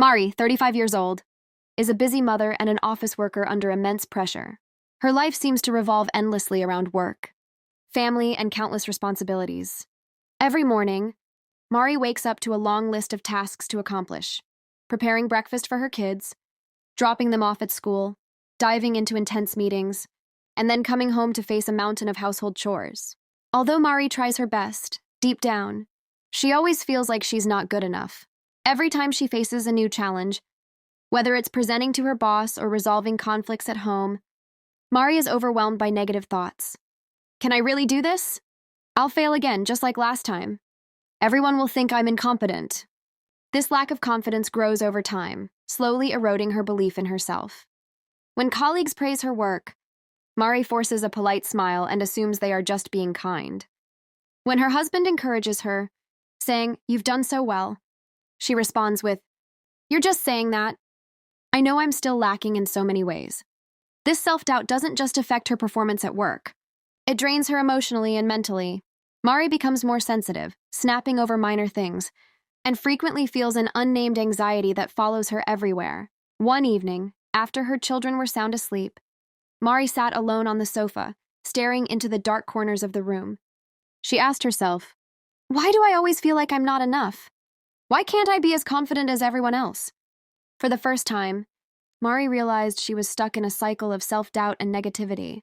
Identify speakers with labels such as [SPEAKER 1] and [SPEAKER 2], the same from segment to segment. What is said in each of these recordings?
[SPEAKER 1] Mari, 35 years old, is a busy mother and an office worker under immense pressure. Her life seems to revolve endlessly around work, family, and countless responsibilities. Every morning, Mari wakes up to a long list of tasks to accomplish: preparing breakfast for her kids, dropping them off at school, diving into intense meetings, and then coming home to face a mountain of household chores. Although Mari tries her best, deep down, she always feels like she's not good enough. Every time she faces a new challenge, whether it's presenting to her boss or resolving conflicts at home, Mari is overwhelmed by negative thoughts. Can I really do this? I'll fail again, just like last time. Everyone will think I'm incompetent. This lack of confidence grows over time, slowly eroding her belief in herself. When colleagues praise her work, Mari forces a polite smile and assumes they are just being kind. When her husband encourages her, saying, "You've done so well," she responds with, "You're just saying that. I know I'm still lacking in so many ways." This self-doubt doesn't just affect her performance at work. It drains her emotionally and mentally. Mari becomes more sensitive, snapping over minor things, and frequently feels an unnamed anxiety that follows her everywhere. One evening, after her children were sound asleep, Mari sat alone on the sofa, staring into the dark corners of the room. She asked herself, "Why do I always feel like I'm not enough? Why can't I be as confident as everyone else?" For the first time, Mari realized she was stuck in a cycle of self-doubt and negativity.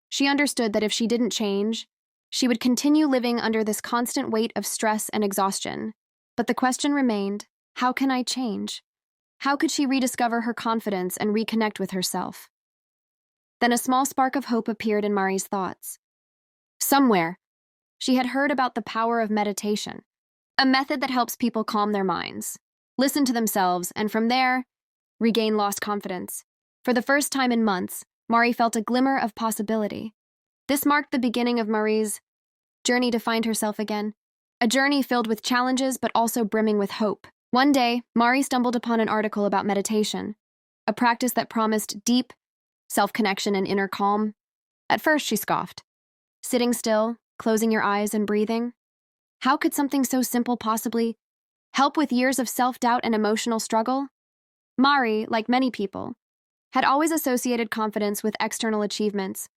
[SPEAKER 1] She understood that if she didn't change, she would continue living under this constant weight of stress and exhaustion. But the question remained, how can I change? How could she rediscover her confidence and reconnect with herself? Then a small spark of hope appeared in Mari's thoughts. Somewhere, she had heard about the power of meditation, a method that helps people calm their minds, listen to themselves, and from there, regain lost confidence. For the first time in months, Mari felt a glimmer of possibility. This marked the beginning of Mari's journey to find herself again, a journey filled with challenges but also brimming with hope. One day, Mari stumbled upon an article about meditation, a practice that promised deep self-connection and inner calm. At first, she scoffed. Sitting still, closing your eyes and breathing? How could something so simple possibly help with years of self-doubt and emotional struggle? Mari, like many people, had always associated confidence with external achievements.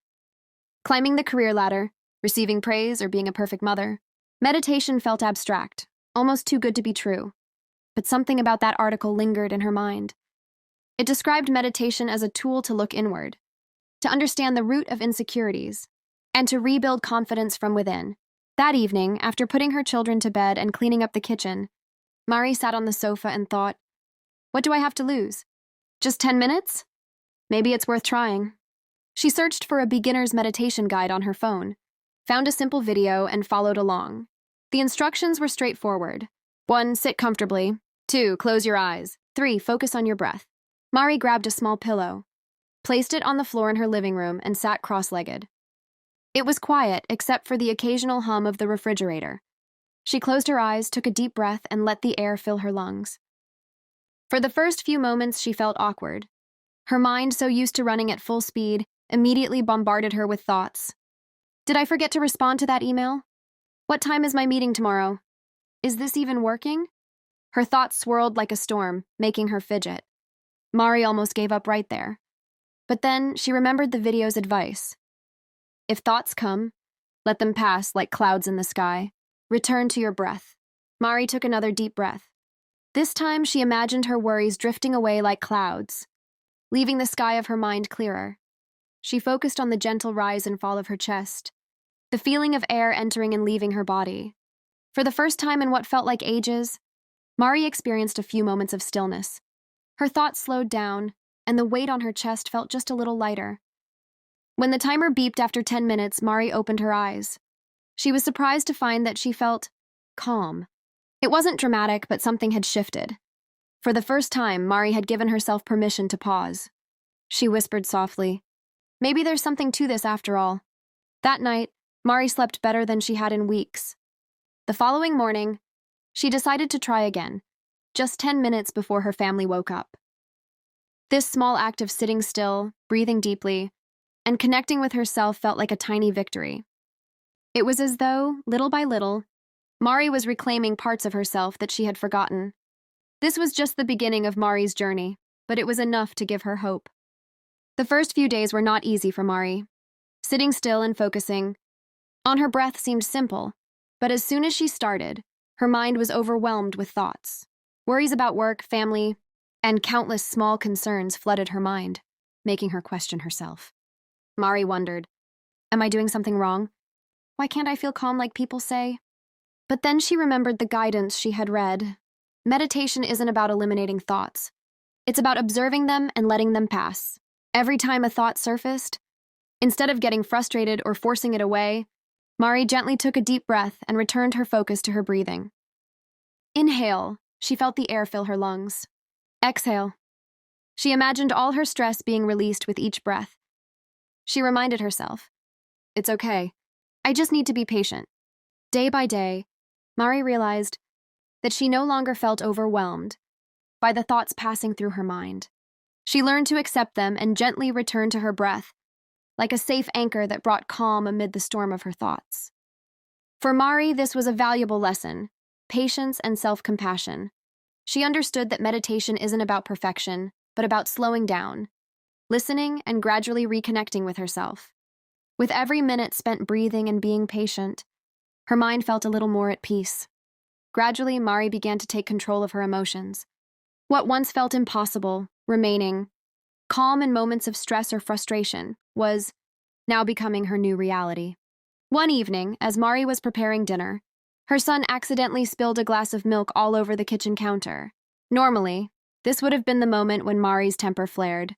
[SPEAKER 1] Climbing the career ladder, receiving praise, or being a perfect mother. Meditation felt abstract, almost too good to be true. But something about that article lingered in her mind. It described meditation as a tool to look inward, to understand the root of insecurities, and to rebuild confidence from within. That evening, after putting her children to bed and cleaning up the kitchen, Mari sat on the sofa and thought, what do I have to lose? Just 10 minutes? Maybe it's worth trying. She searched for a beginner's meditation guide on her phone, found a simple video, and followed along. The instructions were straightforward. 1. Sit comfortably. 2. Close your eyes. 3. Focus on your breath. Mari grabbed a small pillow, placed it on the floor in her living room, and sat cross-legged. It was quiet, except for the occasional hum of the refrigerator. She closed her eyes, took a deep breath, and let the air fill her lungs. For the first few moments, she felt awkward. Her mind, so used to running at full speed, immediately bombarded her with thoughts. Did I forget to respond to that email? What time is my meeting tomorrow? Is this even working? Her thoughts swirled like a storm, making her fidget. Mari almost gave up right there. But then she remembered the video's advice. If thoughts come, let them pass like clouds in the sky. Return to your breath. Mari took another deep breath. This time she imagined her worries drifting away like clouds, leaving the sky of her mind clearer. She focused on the gentle rise and fall of her chest, the feeling of air entering and leaving her body. For the first time in what felt like ages, Mari experienced a few moments of stillness. Her thoughts slowed down, and the weight on her chest felt just a little lighter. When the timer beeped after 10 minutes, Mari opened her eyes. She was surprised to find that she felt calm. It wasn't dramatic, but something had shifted. For the first time, Mari had given herself permission to pause. She whispered softly, "Maybe there's something to this after all." That night, Mari slept better than she had in weeks. The following morning, she decided to try again, just 10 minutes before her family woke up. This small act of sitting still, breathing deeply, and connecting with herself felt like a tiny victory. It was as though, little by little, Mari was reclaiming parts of herself that she had forgotten. This was just the beginning of Mari's journey, but it was enough to give her hope. The first few days were not easy for Mari. Sitting still and focusing on her breath seemed simple, but as soon as she started, her mind was overwhelmed with thoughts. Worries about work, family, and countless small concerns flooded her mind, making her question herself. Mari wondered, am I doing something wrong? Why can't I feel calm like people say? But then she remembered the guidance she had read. Meditation isn't about eliminating thoughts. It's about observing them and letting them pass. Every time a thought surfaced, instead of getting frustrated or forcing it away, Mari gently took a deep breath and returned her focus to her breathing. Inhale, she felt the air fill her lungs. Exhale. She imagined all her stress being released with each breath. She reminded herself, it's okay. I just need to be patient. Day by day, Mari realized that she no longer felt overwhelmed by the thoughts passing through her mind. She learned to accept them and gently return to her breath, like a safe anchor that brought calm amid the storm of her thoughts. For Mari, this was a valuable lesson, patience and self-compassion. She understood that meditation isn't about perfection, but about slowing down, listening, and gradually reconnecting with herself. With every minute spent breathing and being patient, her mind felt a little more at peace. Gradually, Mari began to take control of her emotions. What once felt impossible, remaining calm in moments of stress or frustration, was now becoming her new reality. One evening, as Mari was preparing dinner, her son accidentally spilled a glass of milk all over the kitchen counter. Normally, this would have been the moment when Mari's temper flared.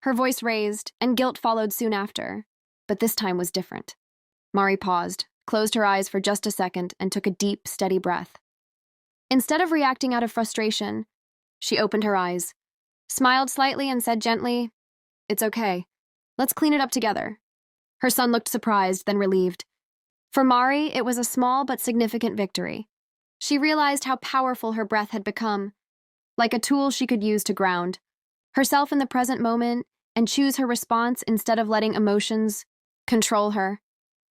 [SPEAKER 1] Her voice raised, and guilt followed soon after. But this time was different. Mari paused, closed her eyes for just a second, and took a deep, steady breath. Instead of reacting out of frustration, she opened her eyes, smiled slightly, and said gently, it's okay. Let's clean it up together. Her son looked surprised, then relieved. For Mari, it was a small but significant victory. She realized how powerful her breath had become, like a tool she could use to ground herself in the present moment and choose her response instead of letting emotions control her.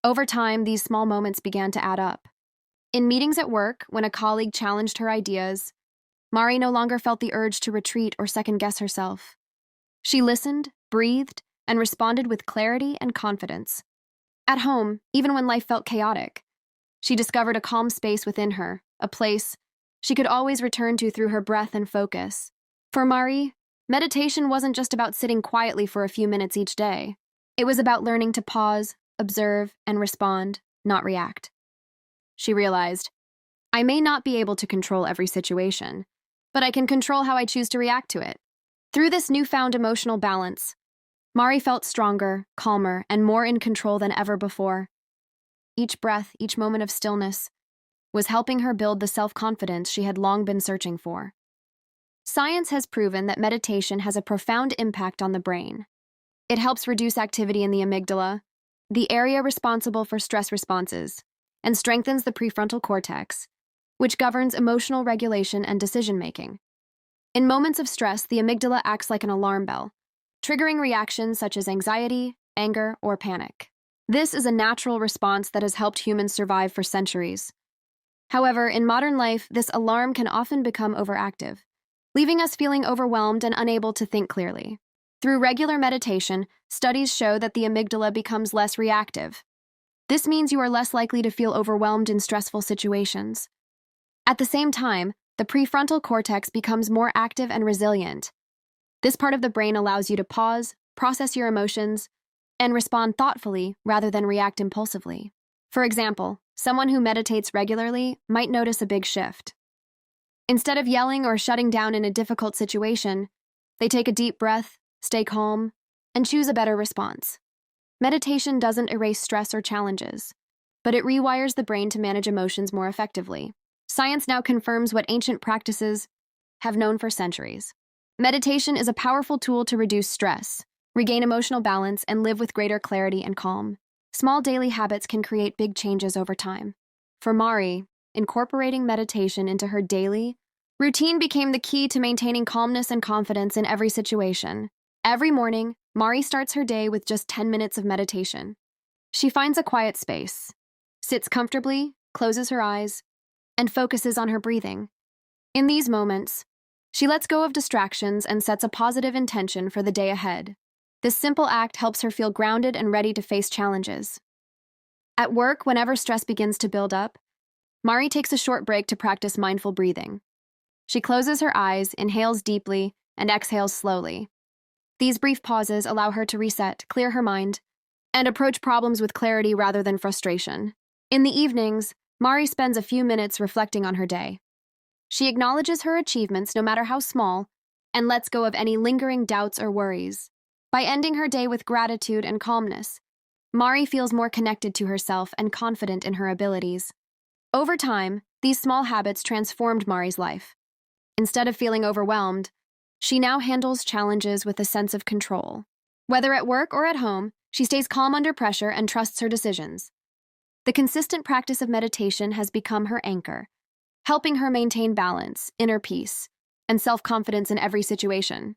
[SPEAKER 1] Over time, these small moments began to add up. In meetings at work, when a colleague challenged her ideas, Mari no longer felt the urge to retreat or second-guess herself. She listened, breathed, and responded with clarity and confidence. At home, even when life felt chaotic, she discovered a calm space within her, a place she could always return to through her breath and focus. For Mari, meditation wasn't just about sitting quietly for a few minutes each day. It was about learning to pause, observe, and respond, not react. She realized, I may not be able to control every situation, but I can control how I choose to react to it. Through this newfound emotional balance, Mari felt stronger, calmer, and more in control than ever before. Each breath, each moment of stillness, was helping her build the self-confidence she had long been searching for. Science has proven that meditation has a profound impact on the brain. It helps reduce activity in the amygdala, the area responsible for stress responses, and strengthens the prefrontal cortex, which governs emotional regulation and decision-making. In moments of stress, the amygdala acts like an alarm bell, triggering reactions such as anxiety, anger, or panic. This is a natural response that has helped humans survive for centuries. However, in modern life, this alarm can often become overactive, leaving us feeling overwhelmed and unable to think clearly. Through regular meditation, studies show that the amygdala becomes less reactive. This means you are less likely to feel overwhelmed in stressful situations. At the same time, the prefrontal cortex becomes more active and resilient. This part of the brain allows you to pause, process your emotions, and respond thoughtfully rather than react impulsively. For example, someone who meditates regularly might notice a big shift. Instead of yelling or shutting down in a difficult situation, they take a deep breath, stay calm, and choose a better response. Meditation doesn't erase stress or challenges, but it rewires the brain to manage emotions more effectively. Science now confirms what ancient practices have known for centuries. Meditation is a powerful tool to reduce stress, regain emotional balance, and live with greater clarity and calm. Small daily habits can create big changes over time. For Mari, incorporating meditation into her daily routine became the key to maintaining calmness and confidence in every situation. Every morning, Mari starts her day with just 10 minutes of meditation. She finds a quiet space, sits comfortably, closes her eyes, and focuses on her breathing. In these moments, She lets go of distractions and sets a positive intention for the day ahead. This simple act helps her feel grounded and ready to face challenges. At work, whenever stress begins to build up, Mari takes a short break to practice mindful breathing. She closes her eyes, inhales deeply, and exhales slowly. These brief pauses allow her to reset, clear her mind, and approach problems with clarity rather than frustration. In the evenings, Mari spends a few minutes reflecting on her day. She acknowledges her achievements, no matter how small, and lets go of any lingering doubts or worries. By ending her day with gratitude and calmness, Mari feels more connected to herself and confident in her abilities. Over time, these small habits transformed Mari's life. Instead of feeling overwhelmed, she now handles challenges with a sense of control. Whether at work or at home, she stays calm under pressure and trusts her decisions. The consistent practice of meditation has become her anchor, helping her maintain balance, inner peace, and self-confidence in every situation.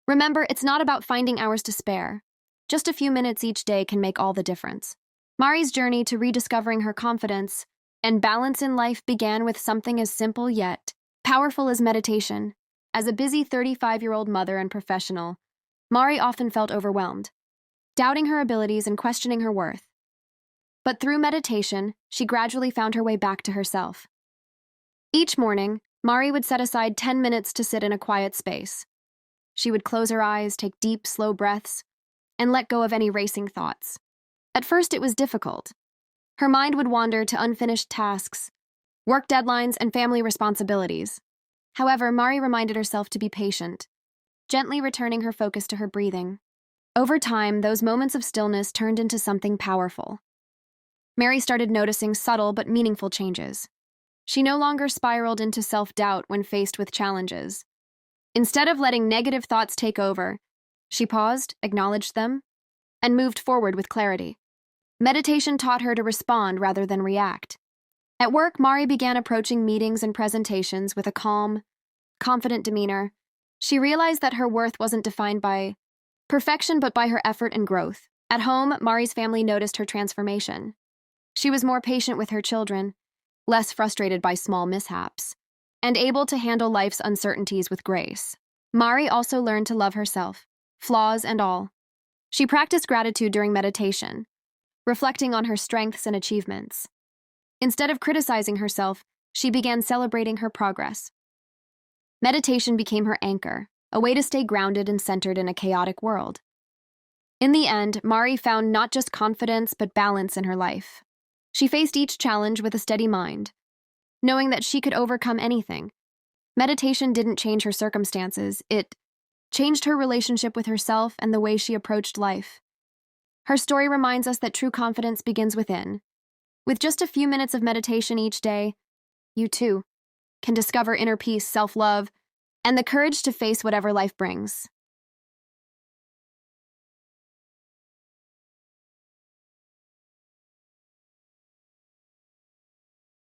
[SPEAKER 1] Remember, it's not about finding hours to spare. Just a few minutes each day can make all the difference. Mari's journey to rediscovering her confidence and balance in life began with something as simple yet powerful as meditation. As a busy 35-year-old mother and professional, Mari often felt overwhelmed, doubting her abilities and questioning her worth. But through meditation, she gradually found her way back to herself. Each morning, Mari would set aside 10 minutes to sit in a quiet space. She would close her eyes, take deep, slow breaths, and let go of any racing thoughts. At first, it was difficult. Her mind would wander to unfinished tasks, work deadlines, and family responsibilities. However, Mari reminded herself to be patient, gently returning her focus to her breathing. Over time, those moments of stillness turned into something powerful. Mari started noticing subtle but meaningful changes. She no longer spiraled into self-doubt when faced with challenges. Instead of letting negative thoughts take over, she paused, acknowledged them, and moved forward with clarity. Meditation taught her to respond rather than react. At work, Mari began approaching meetings and presentations with a calm, confident demeanor. She realized that her worth wasn't defined by perfection but by her effort and growth. At home, Mari's family noticed her transformation. She was more patient with her children, less frustrated by small mishaps, and able to handle life's uncertainties with grace. Mari also learned to love herself, flaws and all. She practiced gratitude during meditation, reflecting on her strengths and achievements. Instead of criticizing herself, she began celebrating her progress. Meditation became her anchor, a way to stay grounded and centered in a chaotic world. In the end, Mari found not just confidence but balance in her life. She faced each challenge with a steady mind, knowing that she could overcome anything. Meditation didn't change her circumstances, it changed her relationship with herself and the way she approached life. Her story reminds us that true confidence begins within. With just a few minutes of meditation each day, you too can discover inner peace, self-love, and the courage to face whatever life brings.